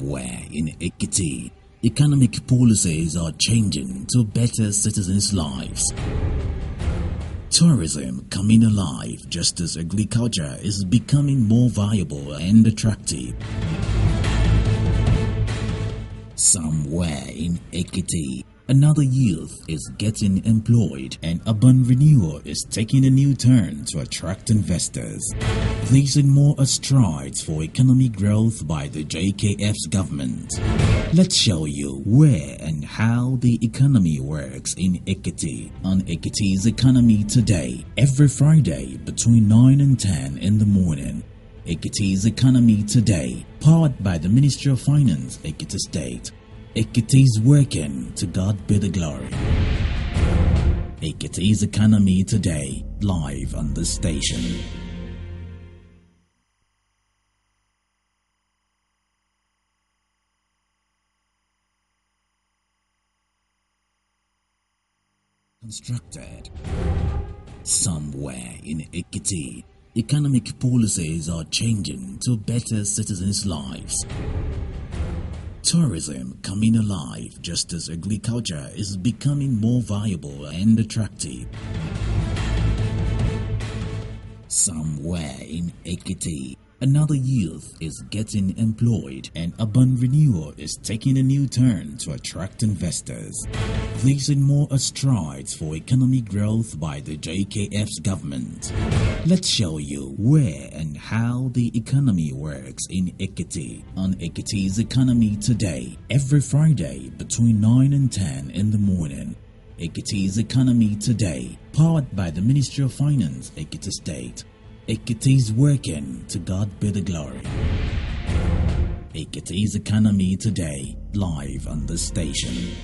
Somewhere in Ekiti, economic policies are changing to better citizens' lives. Tourism coming alive just as agriculture is becoming more viable and attractive. Somewhere in Ekiti, another youth is getting employed and urban renewal is taking a new turn to attract investors. These and more are strides for economic growth by the JKF's government. Let's show you where and how the economy works in Ekiti on Ekiti's Economy Today, every Friday between 9 and 10 in the morning. Ekiti's Economy Today, powered by the Ministry of Finance, Ekiti State. Ekiti's working, to God be the glory. Ekiti's Economy Today, live on the station. Constructed. Somewhere in Ekiti, economic policies are changing to better citizens' lives. Tourism coming alive just as agriculture is becoming more viable and attractive. Somewhere in Ekiti, another youth is getting employed and urban renewal is taking a new turn to attract investors. These and more are strides for economic growth by the JKF's government. Let's show you where and how the economy works in Ekiti on Ekiti's Economy Today, every Friday between 9 and 10 in the morning. Ekiti's Economy Today, powered by the Ministry of Finance, Ekiti State. Ekiti's working, to God be the glory. Ekiti's Economy Today, live on the station.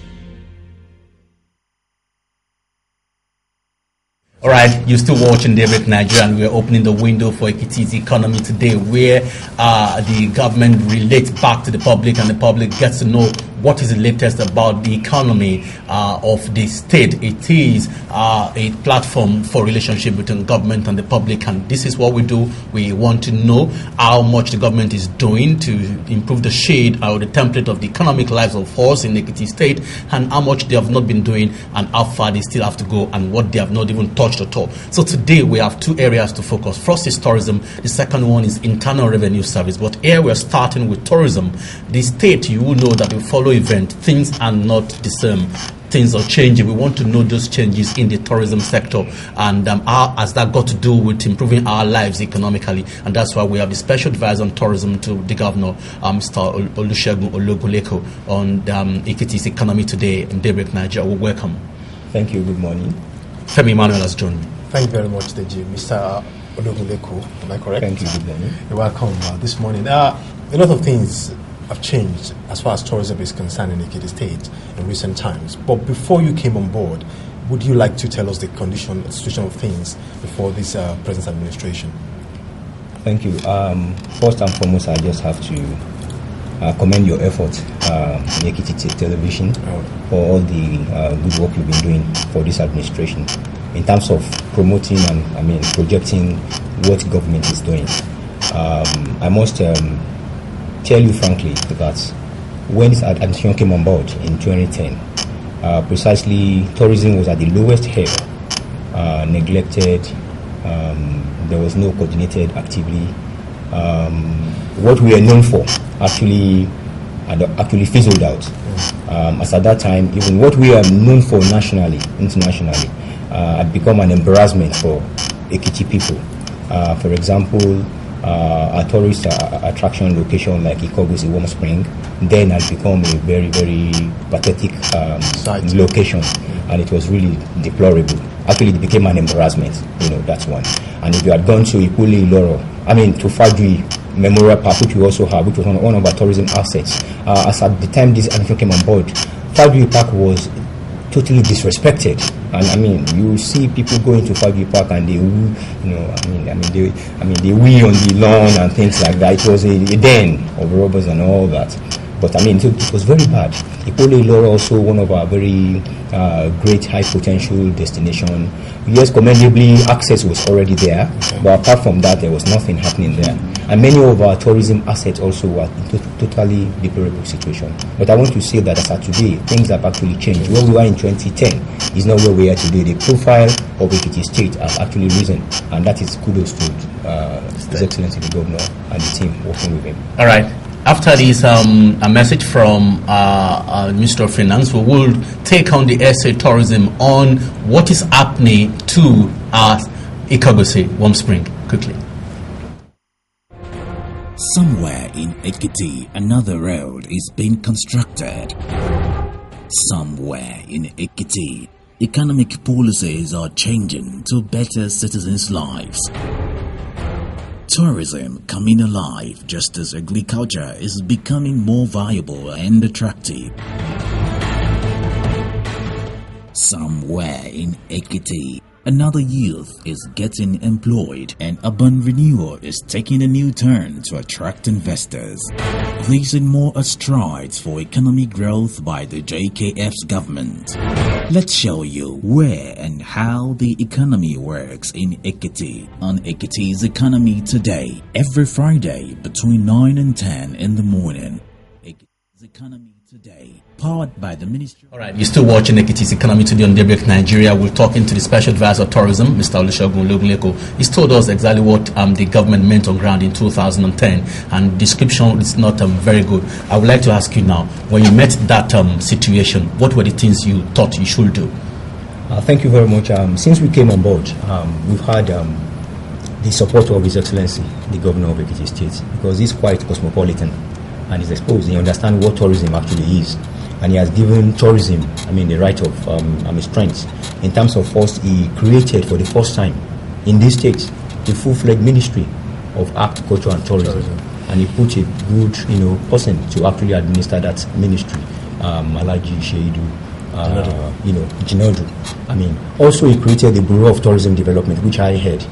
All right, you're still watching Daybreak Nigeria, and we're opening the window for Ekiti's Economy Today, where the government relates back to the public and the public gets to know what is the latest about the economy of the state. It is a platform for relationship between government and the public, and this is what we do. We want to know how much the government is doing to improve the shade or the template of the economic lives of us in Ekiti State, and how much they have not been doing and how far they still have to go and what they have not even touched at all. So today we have two areas to focus. First is tourism. The second one is internal revenue service. But here we're starting with tourism. The state, you will know that we follow event. Things are not the same. Things are changing. We want to know those changes in the tourism sector, and how has that got to do with improving our lives economically? And that's why we have a special advisor on tourism to the governor, Mr. Olusegun Ologuleko, on Ekiti's Economy Today in Daybreak Nigeria. Well, welcome. Thank you. Good morning. Femi Emmanuel has joined me. Thank you very much, Deji. Mr. Ologuleko, am I correct? Thank you. Good morning. You're welcome this morning. A lot of things have changed as far as tourism is concerned in Ekiti State in recent times. But before you came on board, would you like to tell us the situation of things before this present administration? Thank you. First and foremost, I just have to commend your effort in Ekiti Television for all the good work you've been doing for this administration in terms of promoting and projecting what government is doing. I must tell you frankly that when this administration came on board in 2010, precisely tourism was at the lowest ebb, neglected. There was no coordinated activity. What we are known for actually fizzled out. As at that time, even what we are known for nationally, internationally, had become an embarrassment for Ekiti people. For example, a tourist attraction location like Ikogosi Warm Spring then had become a very, very pathetic location, and it was really deplorable. Actually, it became an embarrassment, that's one. And if you had gone to Ipuli Loro, to Fajui Memorial Park, which we also have, which was one of our tourism assets, as at the time this administration came on board, Fajui Park was totally disrespected. And you see people going to Fajui Park and they wee on the lawn and things like that. It was a den of robbers and all that. But I mean, it was very bad. Ikole Ilora also one of our very great high potential destination. Yes, commendably, access was already there, but apart from that, there was nothing happening there. And many of our tourism assets also were in totally deplorable situation. But I want to say that as of today, things have actually changed. Where we were in 2010 is not where we are today. The profile of Ekiti State has actually risen, and that is kudos to His Excellency the Governor and the team working with him. All right. After this, a message from Minister of Finance, we will take on the SA tourism on what is happening to Ikogosi Warm Spring. Quickly. Somewhere in Ekiti, another road is being constructed. Somewhere in Ekiti, economic policies are changing to better citizens' lives. Tourism coming alive just as agriculture is becoming more viable and attractive. Somewhere in Ekiti, another youth is getting employed and urban renewal is taking a new turn to attract investors. These and more are strides for economic growth by the JKF's government. Let's show you where and how the economy works in Ekiti on Ekiti's Economy Today, every Friday between 9 and 10 in the morning. Ekiti's Economy Today, powered by the Ministry. All right, you're still watching Ekiti's Economy Today on Daybreak Nigeria. We're talking to the Special Advisor of Tourism, Mr. Olusegun Ologunleko. He's told us exactly what the government meant on ground in 2010, and description is not very good. I would like to ask you now, when you met that situation, what were the things you thought you should do? Thank you very much. Since we came on board, we've had the support of His Excellency, the Governor of Ekiti State, because he's quite cosmopolitan and he's exposed. He understands what tourism actually is. And he has given tourism, the right of strength. In terms of first, he created for the first time in this state the full-fledged Ministry of Art, Culture and Tourism. And he put a good, person to actually administer that ministry, Malaji Sheidu, Jinodu. Also he created the Bureau of Tourism Development, which I head.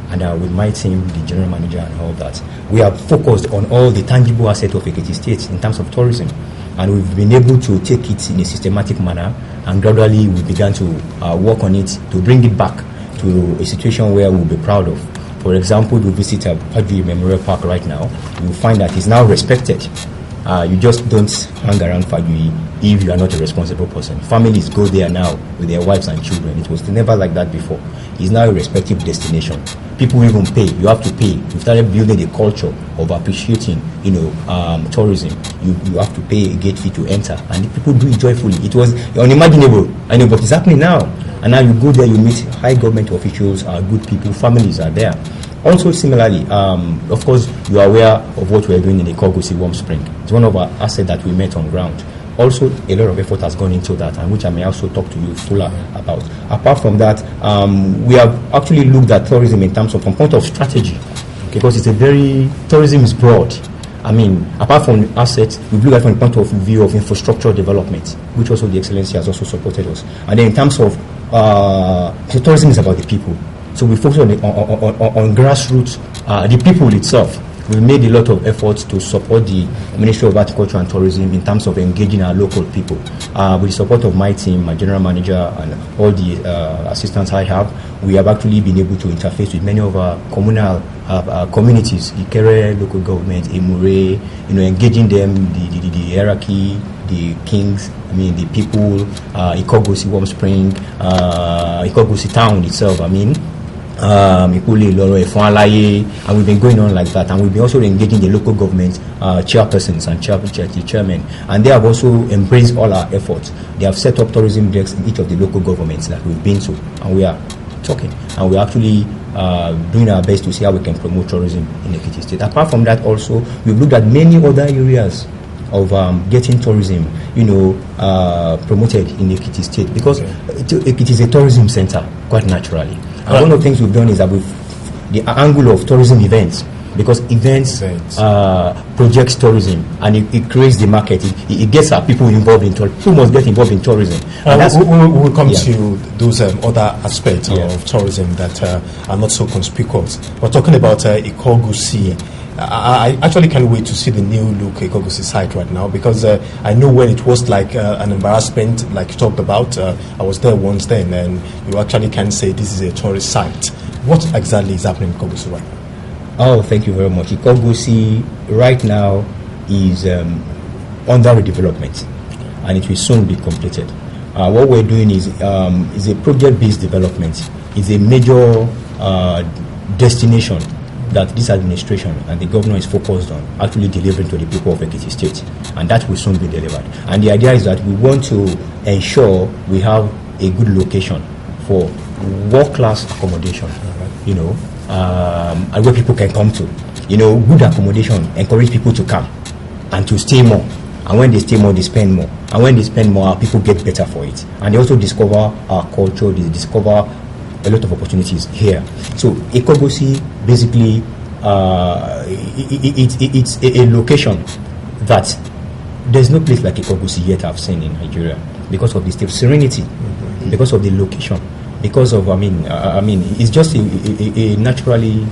And with my team, the general manager and all that, we are focused on all the tangible assets of Ekiti State in terms of tourism. And we've been able to take it in a systematic manner, and gradually we began to work on it to bring it back to a situation where we'll be proud of. For example, we visit a Padri Memorial Park right now. You'll find that it's now respected. You just don't hang around Padri if you are not a responsible person. Families go there now with their wives and children. It was never like that before. It's now a respective destination. People even pay. You have to pay. We started building a culture of appreciating, tourism. You have to pay a gate fee to enter, and the people do it joyfully. It was unimaginable. I know, but it's happening now. And now you go there, you meet high government officials, good people, families are there. Also, similarly, of course, you are aware of what we are doing in the Ikogosi Warm Spring. It's one of our assets that we met on ground. Also, a lot of effort has gone into that, and which I may also talk to you fuller about. Apart from that, we have actually looked at tourism in terms of from point of strategy, because it's tourism is broad. Apart from assets, we look at from the point of view of infrastructure development, which also the Excellency has also supported us. And then in terms of tourism is about the people, so we focus on grassroots, the people itself. We made a lot of efforts to support the Ministry of Agriculture and Tourism in terms of engaging our local people. With the support of my team, my general manager, and all the assistants I have, we have actually been able to interface with many of our communal communities, Ikere local government, Emure, engaging them, the hierarchy, the kings, the people, Ikogosi Warm Spring, Ikogosi town itself, and we've been going on like that, and we've been also engaging the local government chairpersons and chairmen, and they have also embraced all our efforts. They have set up tourism desks in each of the local governments that we've been to, and we are talking, and we're actually doing our best to see how we can promote tourism in Ekiti State. Apart from that, also we've looked at many other areas of getting tourism, promoted in Ekiti State, because Ekiti is a tourism center quite naturally. And one of the things we've done is that the angle of tourism events, because events projects tourism, and it creates the market. It gets our people involved in tourism. People must get involved in tourism. We'll come to those other aspects of tourism that are not so conspicuous. We're talking about Ikogosi I actually can't wait to see the new look Ikogosi site right now, because I know when it was like an embarrassment, like you talked about. I was there once then, and you actually can say this is a tourist site. What exactly is happening in Ikogosi right now? Oh, thank you very much. Ikogosi right now is under redevelopment, and it will soon be completed. What we're doing is a project-based development. It's a major destination that this administration and the governor is focused on actually delivering to the people of Ekiti State, and that will soon be delivered. And the idea is that we want to ensure we have a good location for world-class accommodation, you know, and where people can come to. You know, good accommodation encourage people to come and to stay more. And when they stay more, they spend more. And when they spend more, our people get better for it. And they also discover our culture, they discover a lot of opportunities here. So Ikogosi basically, it's a location that there's no place like Ikogosi yet I've seen in Nigeria, because of the state serenity, because of the location, because of, I mean, it's just a naturally,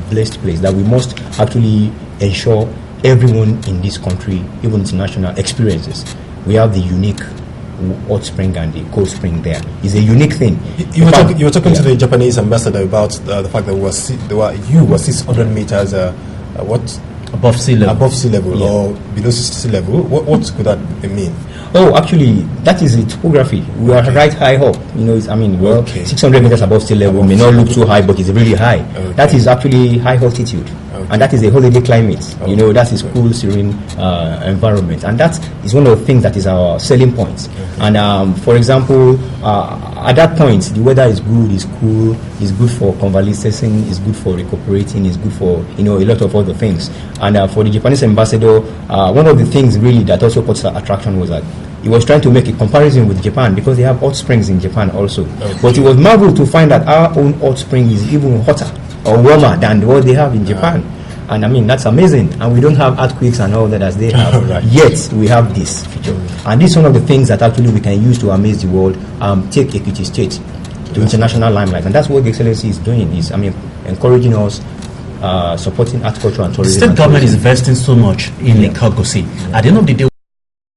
blessed place that we must actually ensure everyone in this country, even international, experiences. We have the unique hot spring and the cold spring there. It's a unique thing. You were talking to the Japanese ambassador about the fact that you were 600 meters above sea level, or below sea level. What could that mean? Oh, actually, that is the topography. We are right high up. You know, 600 meters above sea level may not look too high, but it's really high. That is actually high altitude. And that is a holiday climate. You know, that is cool, serene environment, and that is one of the things that is our selling points. And for example, at that point, the weather is good, is cool, is good for convalescing, is good for recuperating, is good for a lot of other things. And for the Japanese ambassador, one of the things really that also caught attraction was that he was trying to make a comparison with Japan, because they have hot springs in Japan also. But he was marveled to find that our own hot spring is even hotter or warmer than what they have in Japan. And that's amazing. And we don't have earthquakes and all that as they have. Yet we have this feature. And this is one of the things that actually we can use to amaze the world, take Ekiti State to international limelight. And that's what the Excellency is doing, is encouraging us, supporting agriculture and tourism. The state government is investing so much in Ikogosi. At the end of the day,